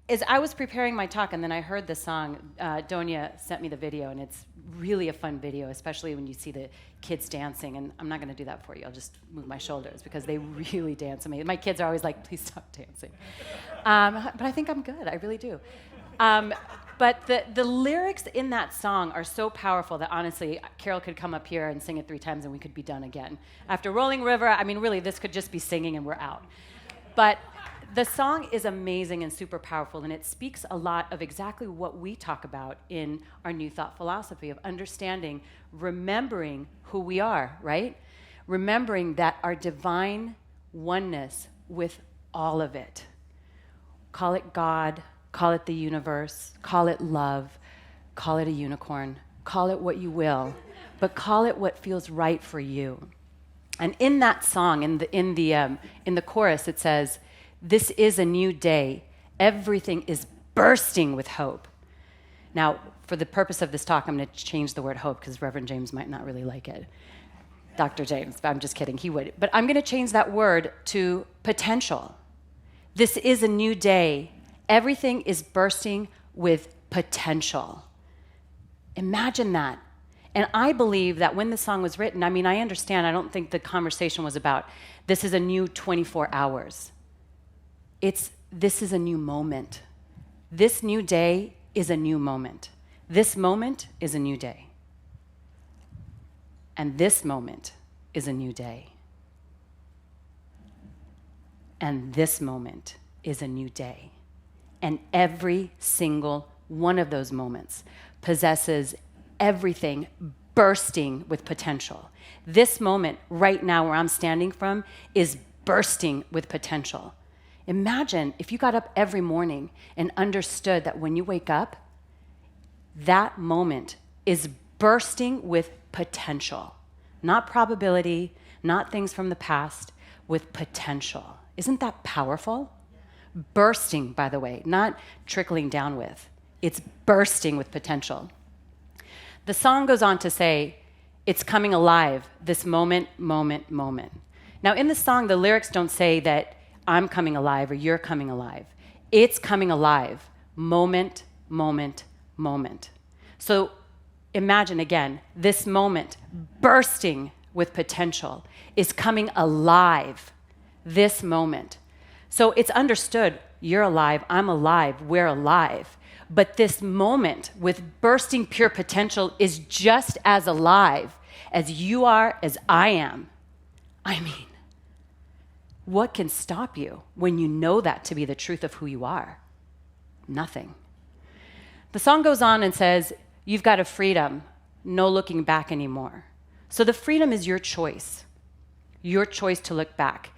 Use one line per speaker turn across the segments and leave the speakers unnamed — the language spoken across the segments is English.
as I was preparing my talk, and then I heard the song, Donia sent me the video, and it's really a fun video, especially when you see the kids dancing. And I'm not going to do that for you. I'll just move my shoulders because they really dance amazing. My kids are always like, please stop dancing. But I think I'm good. I really do. But the lyrics in that song are so powerful that honestly, Carol could come up here and sing it 3 times and we could be done again. After Rolling River, I mean, really, this could just be singing and we're out. But the song is amazing and super powerful, and it speaks a lot of exactly what we talk about in our New Thought philosophy of understanding, remembering who we are, right? Remembering that our divine oneness with all of it. Call it God, call it the universe, call it love, call it a unicorn, call it what you will, but call it what feels right for you. And in that song, in the chorus, it says, "This is a new day. Everything is bursting with hope." Now, for the purpose of this talk, I'm going to change the word hope because Reverend James might not really like it. Dr. James, I'm just kidding, he would. But I'm going to change that word to potential. This is a new day. Everything is bursting with potential. Imagine that. And I believe that when the song was written, I mean, I understand, I don't think the conversation was about, this is a new 24 hours. This is a new moment. This new day is a new moment. This moment is a new day. And this moment is a new day. And this moment is a new day. And every single one of those moments possesses everything bursting with potential. This moment right now where I'm standing from is bursting with potential. Imagine if you got up every morning and understood that when you wake up, that moment is bursting with potential. Not probability, not things from the past, with potential. Isn't that powerful? Bursting, by the way, not trickling down with. It's bursting with potential. The song goes on to say, it's coming alive, this moment, moment, moment. Now, in the song, the lyrics don't say that I'm coming alive or you're coming alive. It's coming alive, moment, moment, moment. So imagine again, this moment bursting with potential is coming alive, this moment. So it's understood, you're alive, I'm alive, we're alive. But this moment with bursting pure potential is just as alive as you are, as I am. I mean, what can stop you when you know that to be the truth of who you are? Nothing. The song goes on and says, you've got a freedom, no looking back anymore. So the freedom is your choice to look back.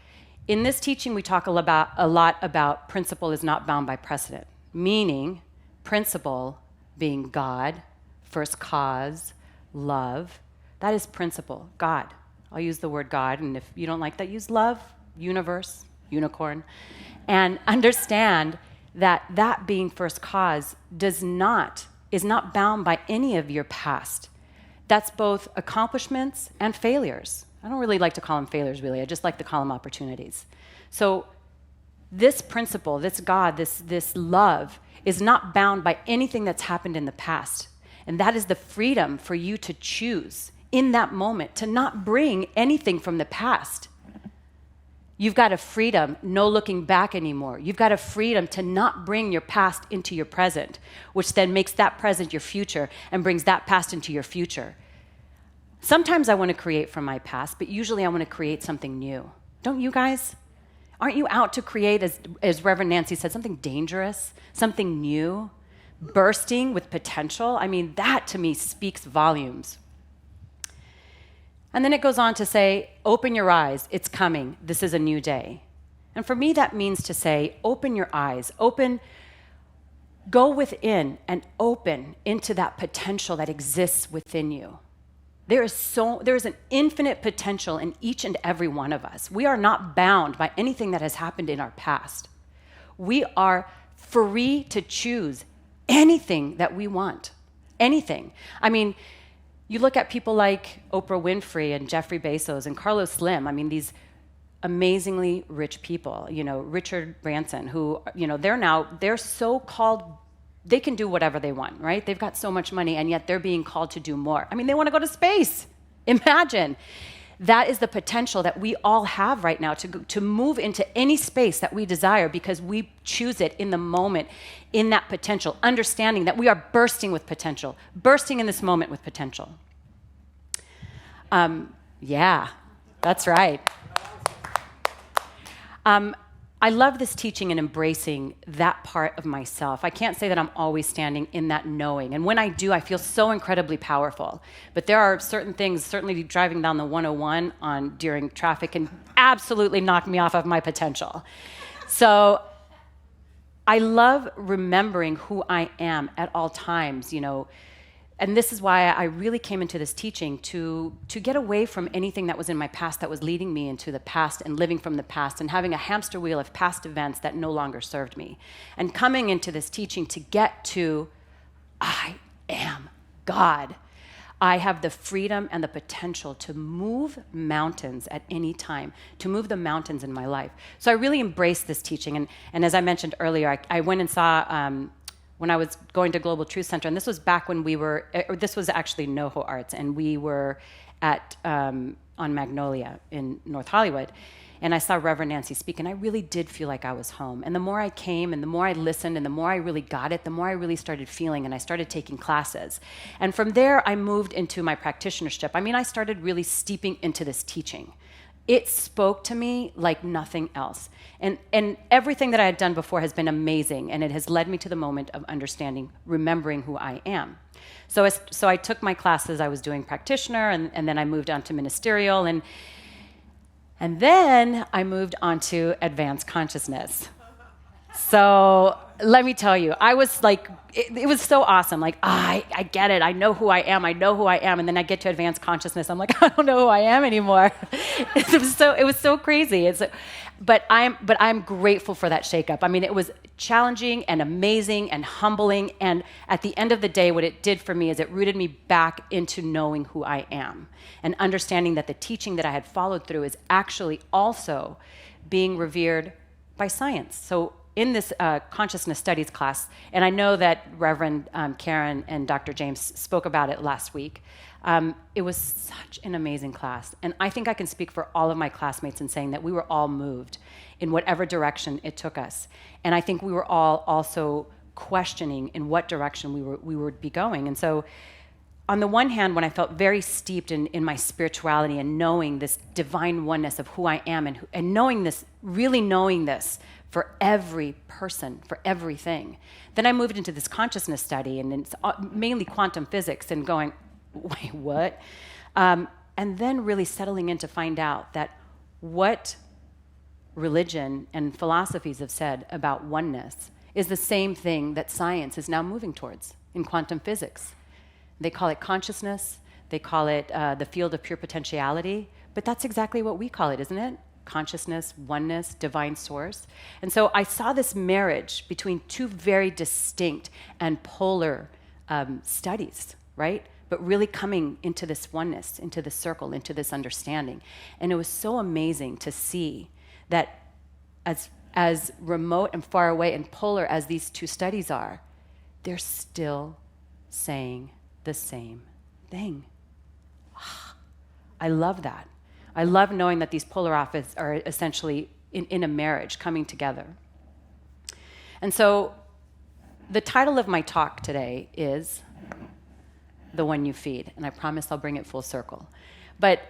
In this teaching, we talk a lot about principle is not bound by precedent, meaning principle being God, first cause, love. That is principle, God. I'll use the word God, and if you don't like that, use love, universe, unicorn. And understand that that being first cause is not bound by any of your past. That's both accomplishments and failures. I don't really like to call them failures, really. I just like to call them opportunities. So this principle, this God, this love, is not bound by anything that's happened in the past. And that is the freedom for you to choose in that moment to not bring anything from the past. You've got a freedom, no looking back anymore. You've got a freedom to not bring your past into your present, which then makes that present your future and brings that past into your future. Sometimes I want to create from my past, but usually I want to create something new. Don't you guys? Aren't you out to create, as Reverend Nancy said, something dangerous, something new, bursting with potential? I mean, that to me speaks volumes. And then it goes on to say, open your eyes, it's coming, this is a new day. And for me, that means to say, open your eyes, go within and open into that potential that exists within you. There is an infinite potential in each and every one of us. We are not bound by anything that has happened in our past. We are free to choose anything that we want, anything. I mean, you look at people like Oprah Winfrey and Jeffrey Bezos and Carlos Slim. I mean, these amazingly rich people, Richard Branson, who, they're so-called, they can do whatever they want, right? They've got so much money, and yet they're being called to do more. I mean, they want to go to space. Imagine. That is the potential that we all have right now to move into any space that we desire, because we choose it in the moment, in that potential, understanding that we are bursting with potential, bursting in this moment with potential. Yeah, that's right. I love this teaching and embracing that part of myself. I can't say that I'm always standing in that knowing. And when I do, I feel so incredibly powerful. But there are certain things, certainly driving down the 101 during traffic can absolutely knock me off of my potential. So I love remembering who I am at all times, And this is why I really came into this teaching, to get away from anything that was in my past that was leading me into the past and living from the past and having a hamster wheel of past events that no longer served me. And coming into this teaching to get to, I am God. I have the freedom and the potential to move mountains at any time, to move the mountains in my life. So I really embraced this teaching. And as I mentioned earlier, I went and saw... when I was going to Global Truth Center, and this was back when this was actually NoHo Arts, and we were on Magnolia in North Hollywood, and I saw Reverend Nancy speak, and I really did feel like I was home. And the more I came, and the more I listened, and the more I really got it, the more I really started feeling, and I started taking classes. And from there, I moved into my practitionership. I mean, I started really steeping into this teaching. It spoke to me like nothing else. And everything that I had done before has been amazing, and it has led me to the moment of understanding, remembering who I am. So I took my classes. I was doing practitioner, and then I moved on to ministerial, and then I moved on to advanced consciousness. So let me tell you, I was like, it was so awesome. Like, I get it. I know who I am. And then I get to advanced consciousness. I'm like, I don't know who I am anymore. It was so crazy. But I'm grateful for that shakeup. I mean, it was challenging and amazing and humbling. And at the end of the day, what it did for me is it rooted me back into knowing who I am and understanding that the teaching that I had followed through is actually also being revered by science. So in this consciousness studies class, and I know that Reverend Karen and Dr. James spoke about it last week, it was such an amazing class. And I think I can speak for all of my classmates in saying that we were all moved in whatever direction it took us. And I think we were all also questioning in what direction we would be going. And so on the one hand, when I felt very steeped in my spirituality and knowing this divine oneness of who I am and knowing this, really knowing this, for every person, for everything. Then I moved into this consciousness study, and it's mainly quantum physics, and going, wait, what? And then really settling in to find out that what religion and philosophies have said about oneness is the same thing that science is now moving towards in quantum physics. They call it consciousness, they call it the field of pure potentiality, but that's exactly what we call it, isn't it? Consciousness, oneness, divine source. And so I saw this marriage between two very distinct and polar studies, right? But really coming into this oneness, into this circle, into this understanding. And it was so amazing to see that as remote and far away and polar as these two studies are, they're still saying the same thing. I love that. I love knowing that these polar opposites are essentially in a marriage coming together. And so the title of my talk today is The One You Feed, and I promise I'll bring it full circle. But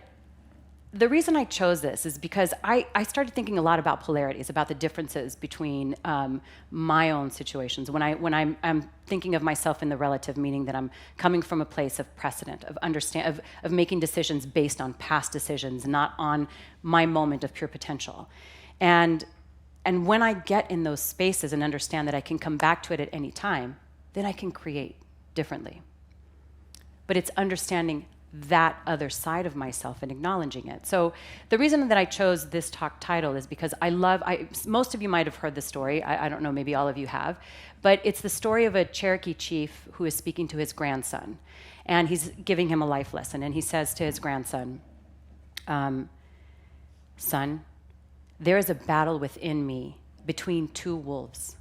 the reason I chose this is because I started thinking a lot about polarities, about the differences between my own situations. When I'm thinking of myself in the relative, meaning that I'm coming from a place of precedent, of making decisions based on past decisions, not on my moment of pure potential. And when I get in those spaces and understand that I can come back to it at any time, then I can create differently. But it's understanding that other side of myself and acknowledging it. So the reason that I chose this talk title is because most of you might have heard the story, I don't know, maybe all of you have, but it's the story of a Cherokee chief who is speaking to his grandson, and he's giving him a life lesson, and he says to his grandson, son, there is a battle within me between two wolves,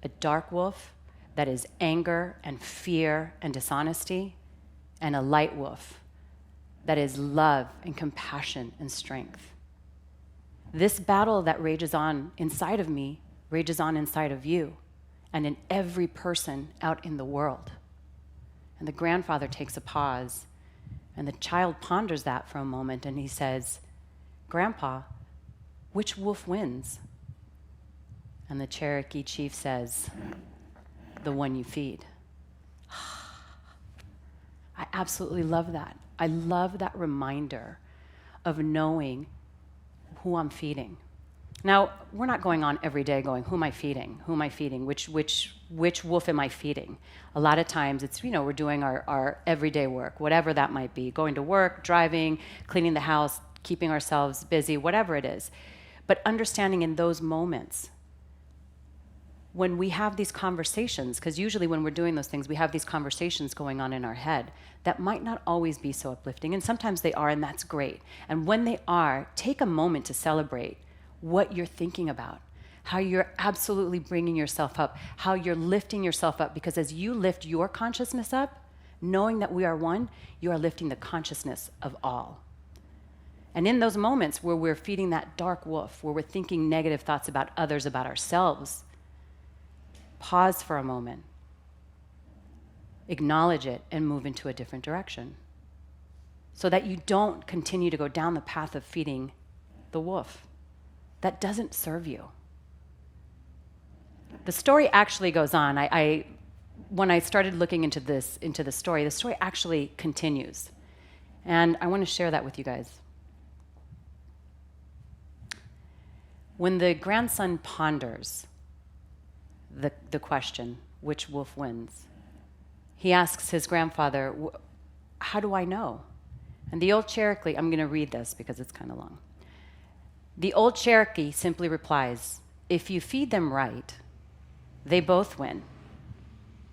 a dark wolf that is anger and fear and dishonesty, and a light wolf that is love and compassion and strength. This battle that rages on inside of me rages on inside of you and in every person out in the world. And the grandfather takes a pause, and the child ponders that for a moment, and he says, "Grandpa, which wolf wins?" And the Cherokee chief says, "The one you feed." I absolutely love that. I love that reminder of knowing who I'm feeding. Now, we're not going on every day going, who am I feeding? Who am I feeding? Which wolf am I feeding? A lot of times it's, we're doing our everyday work, whatever that might be, going to work, driving, cleaning the house, keeping ourselves busy, whatever it is. But understanding in those moments, when we have these conversations, because usually when we're doing those things, we have these conversations going on in our head that might not always be so uplifting, and sometimes they are, and that's great. And when they are, take a moment to celebrate what you're thinking about, how you're absolutely bringing yourself up, how you're lifting yourself up, because as you lift your consciousness up, knowing that we are one, you are lifting the consciousness of all. And in those moments where we're feeding that dark wolf, where we're thinking negative thoughts about others, about ourselves, pause for a moment, acknowledge it, and move into a different direction so that you don't continue to go down the path of feeding the wolf. That doesn't serve you. The story actually goes on. When I started looking into the story actually continues. And I want to share that with you guys. When the grandson ponders the question, which wolf wins, he asks his grandfather, how do I know? And the old Cherokee, I'm going to read this because it's kind of long. The old Cherokee simply replies, if you feed them right, they both win.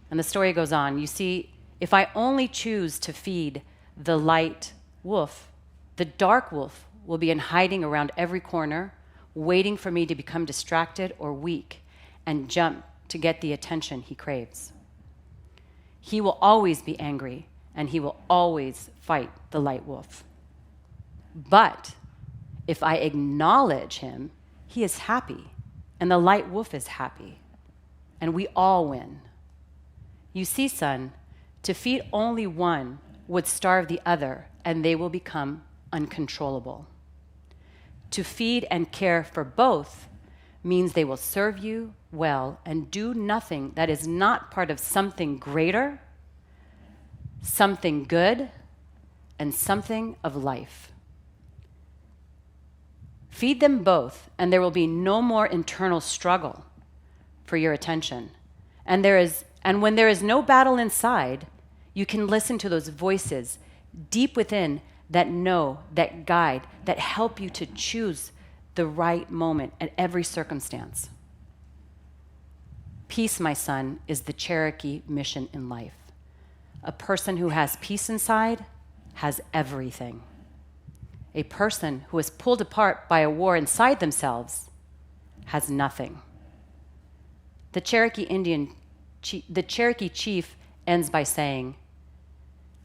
And the story goes on. You see, if I only choose to feed the light wolf, the dark wolf will be in hiding around every corner, waiting for me to become distracted or weak and jump to get the attention he craves. He will always be angry, and he will always fight the light wolf. But if I acknowledge him, he is happy, and the light wolf is happy, and we all win. You see, son, to feed only one would starve the other, and they will become uncontrollable. To feed and care for both means they will serve you well and do nothing that is not part of something greater, something good, and something of life. Feed them both, and there will be no more internal struggle for your attention. And when there is no battle inside, you can listen to those voices deep within that know, that guide, that help you to choose the right moment at every circumstance. Peace, my son, is the Cherokee mission in life. A person who has peace inside has everything. A person who is pulled apart by a war inside themselves has nothing. The Cherokee chief ends by saying,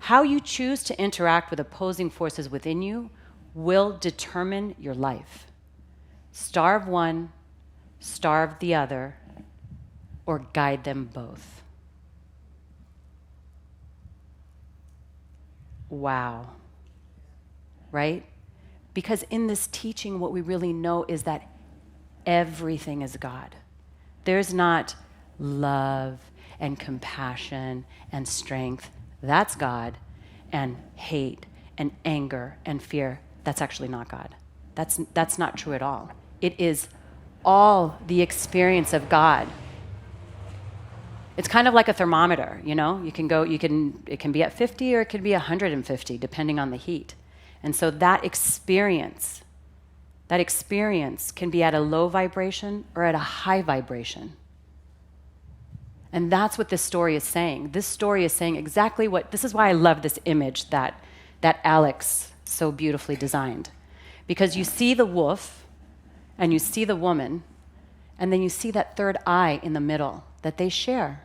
how you choose to interact with opposing forces within you will determine your life. Starve one, starve the other, or guide them both. Wow. Right? Because in this teaching, what we really know is that everything is God. There's not love and compassion and strength. That's God. And hate and anger and fear. That's actually not God. That's not true at all. It is all the experience of God. It's kind of like a thermometer, it can be at 50 or it can be 150, depending on the heat. And so that experience can be at a low vibration or at a high vibration. And that's what this story is saying. This story is saying exactly this is why I love this image that Alex so beautifully designed. Because you see the wolf, and you see the woman, and then you see that third eye in the middle that they share.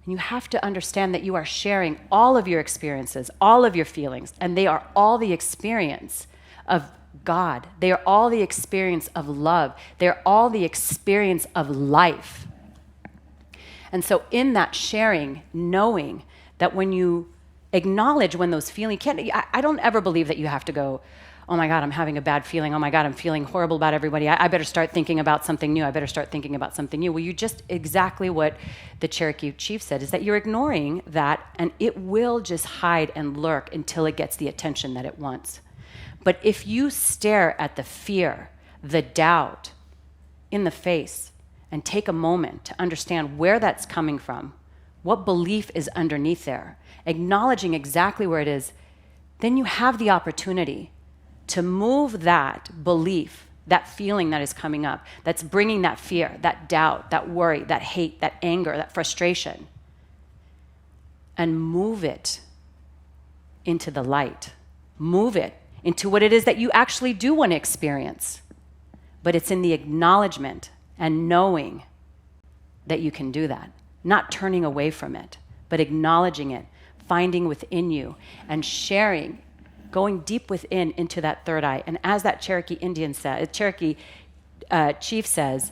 And you have to understand that you are sharing all of your experiences, all of your feelings, and they are all the experience of God. They are all the experience of love. They're all the experience of life. And so in that sharing, knowing that when you acknowledge when those feelings, I don't ever believe that you have to go, oh my God, I'm having a bad feeling. Oh my God, I'm feeling horrible about everybody. I better start thinking about something new. I better start thinking about something new. Well, you just exactly what the Cherokee chief said is that you're ignoring that, and it will just hide and lurk until it gets the attention that it wants. But if you stare at the fear, the doubt in the face, and take a moment to understand where that's coming from, what belief is underneath there, acknowledging exactly where it is, then you have the opportunity to move that belief, that feeling that is coming up, that's bringing that fear, that doubt, that worry, that hate, that anger, that frustration, and move it into the light. Move it into what it is that you actually do want to experience. But it's in the acknowledgement and knowing that you can do that, not turning away from it, but acknowledging it, finding within you, and sharing, going deep within into that third eye. And as that Cherokee chief says,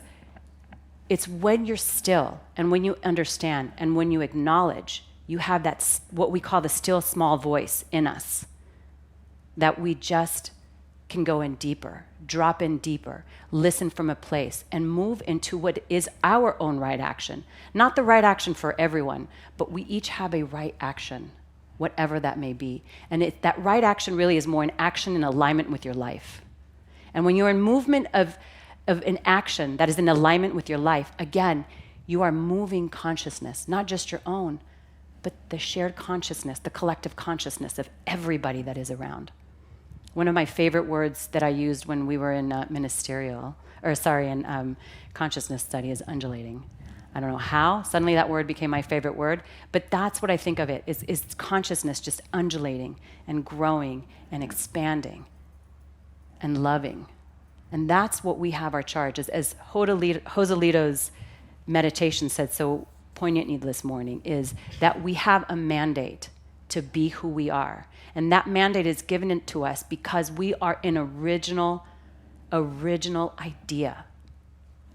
it's when you're still and when you understand and when you acknowledge, you have that, what we call the still small voice in us, that we just can go in deeper, drop in deeper, listen from a place, and move into what is our own right action. Not the right action for everyone, but we each have a right action, whatever that may be. And that right action really is more an action in alignment with your life. And when you're in movement of an action that is in alignment with your life, again, you are moving consciousness, not just your own, but the shared consciousness, the collective consciousness of everybody that is around. One of my favorite words that I used when we were in consciousness study is undulating. I don't know how, suddenly that word became my favorite word, but that's what I think of it, is consciousness just undulating and growing and expanding and loving. And that's what we have our charge, as Joselito's meditation said so poignantly this morning, is that we have a mandate to be who we are. And that mandate is given to us because we are an original idea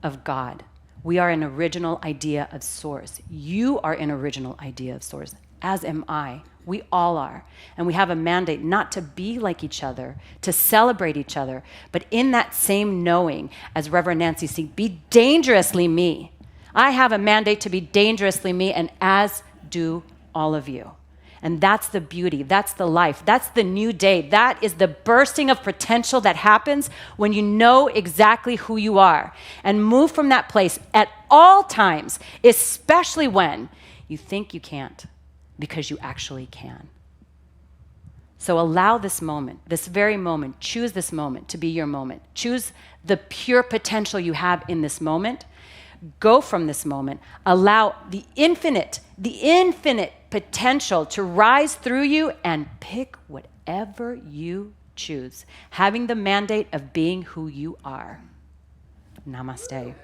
of God. We are an original idea of source. You are an original idea of source, as am I. We all are. And we have a mandate not to be like each other, to celebrate each other, but in that same knowing, as Reverend Nancy said, be dangerously me. I have a mandate to be dangerously me, and as do all of you. And that's the beauty, that's the life, that's the new day. That is the bursting of potential that happens when you know exactly who you are and move from that place at all times, especially when you think you can't, because you actually can. So allow this moment, this very moment, choose this moment to be your moment. Choose the pure potential you have in this moment. Go from this moment. Allow the infinite potential to rise through you, and pick whatever you choose, having the mandate of being who you are. Namaste.